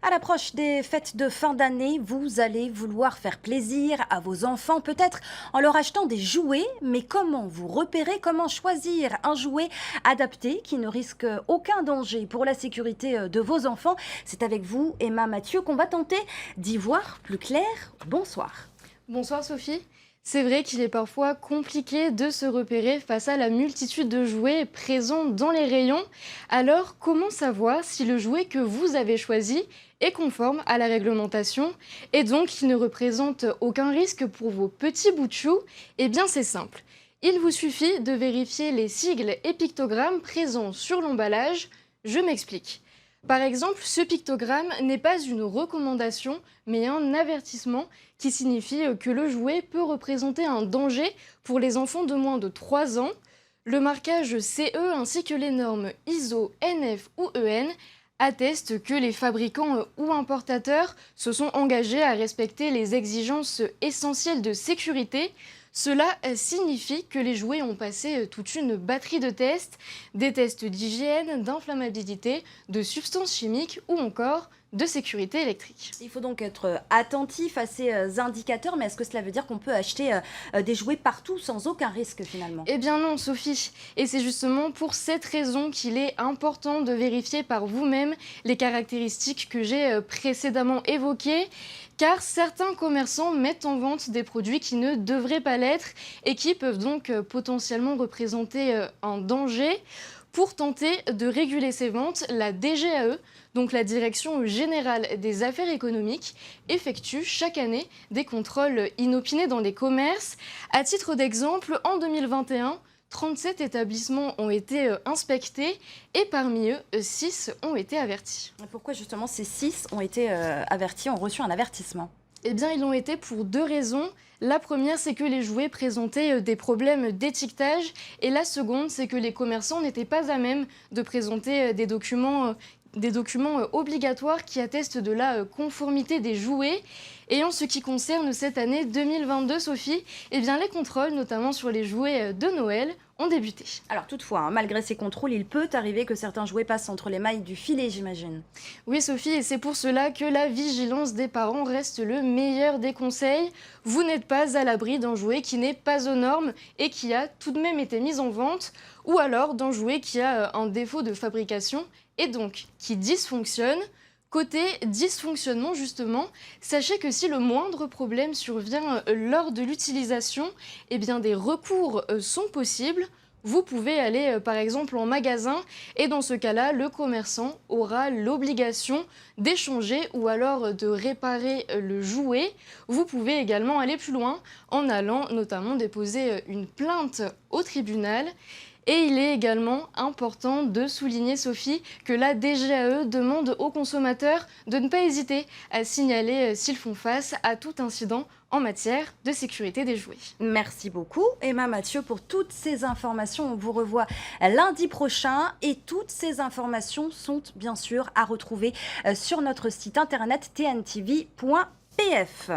À l'approche des fêtes de fin d'année, vous allez vouloir faire plaisir à vos enfants, peut-être en leur achetant des jouets. Mais comment vous repérer, comment choisir un jouet adapté qui ne risque aucun danger pour la sécurité de vos enfants? C'est avec vous, Emma Mathieu, qu'on va tenter d'y voir plus clair. Bonsoir. Bonsoir Sophie. C'est vrai qu'il est parfois compliqué de se repérer face à la multitude de jouets présents dans les rayons. Alors, comment savoir si le jouet que vous avez choisi est conforme à la réglementation et donc qu'il ne représente aucun risque pour vos petits bouts de chou? Eh bien, c'est simple. Il vous suffit de vérifier les sigles et pictogrammes présents sur l'emballage. Je m'explique. Par exemple, ce pictogramme n'est pas une recommandation, mais un avertissement qui signifie que le jouet peut représenter un danger pour les enfants de moins de 3 ans. Le marquage CE ainsi que les normes ISO, NF ou EN attestent que les fabricants ou importateurs se sont engagés à respecter les exigences essentielles de sécurité. Cela signifie que les jouets ont passé toute une batterie de tests, des tests d'hygiène, d'inflammabilité, de substances chimiques ou encore de sécurité électrique. Il faut donc être attentif à ces indicateurs, mais est-ce que cela veut dire qu'on peut acheter des jouets partout sans aucun risque finalement? Eh bien non, Sophie. Et c'est justement pour cette raison qu'il est important de vérifier par vous-même les caractéristiques que j'ai précédemment évoquées, car certains commerçants mettent en vente des produits qui ne devraient pas l'être et qui peuvent donc potentiellement représenter un danger. Pour tenter de réguler ces ventes, la DGAE, donc la Direction générale des affaires économiques, effectue chaque année des contrôles inopinés dans les commerces. À titre d'exemple, en 2021, 37 établissements ont été inspectés et parmi eux, 6 ont été avertis. Pourquoi justement ces 6 ont été avertis, ont reçu un avertissement? Eh bien, ils l'ont été pour 2 raisons. La première, c'est que les jouets présentaient des problèmes d'étiquetage. Et la seconde, c'est que les commerçants n'étaient pas à même de présenter des documents obligatoires qui attestent de la conformité des jouets. Et en ce qui concerne cette année 2022, Sophie, eh bien, les contrôles, notamment sur les jouets de Noël, ont débuté. Alors toutefois, malgré ces contrôles, il peut arriver que certains jouets passent entre les mailles du filet, j'imagine. Oui Sophie, et c'est pour cela que la vigilance des parents reste le meilleur des conseils. Vous n'êtes pas à l'abri d'un jouet qui n'est pas aux normes et qui a tout de même été mis en vente, ou alors d'un jouet qui a un défaut de fabrication et donc qui dysfonctionne. Côté dysfonctionnement justement, sachez que si le moindre problème survient lors de l'utilisation, eh bien des recours sont possibles. Vous pouvez aller par exemple en magasin et dans ce cas-là, le commerçant aura l'obligation d'échanger ou alors de réparer le jouet. Vous pouvez également aller plus loin en allant notamment déposer une plainte au tribunal. Et il est également important de souligner, Sophie, que la DGAE demande aux consommateurs de ne pas hésiter à signaler s'ils font face à tout incident en matière de sécurité des jouets. Merci beaucoup, Emma Mathieu, pour toutes ces informations. On vous revoit lundi prochain et toutes ces informations sont bien sûr à retrouver sur notre site internet tntv.pf.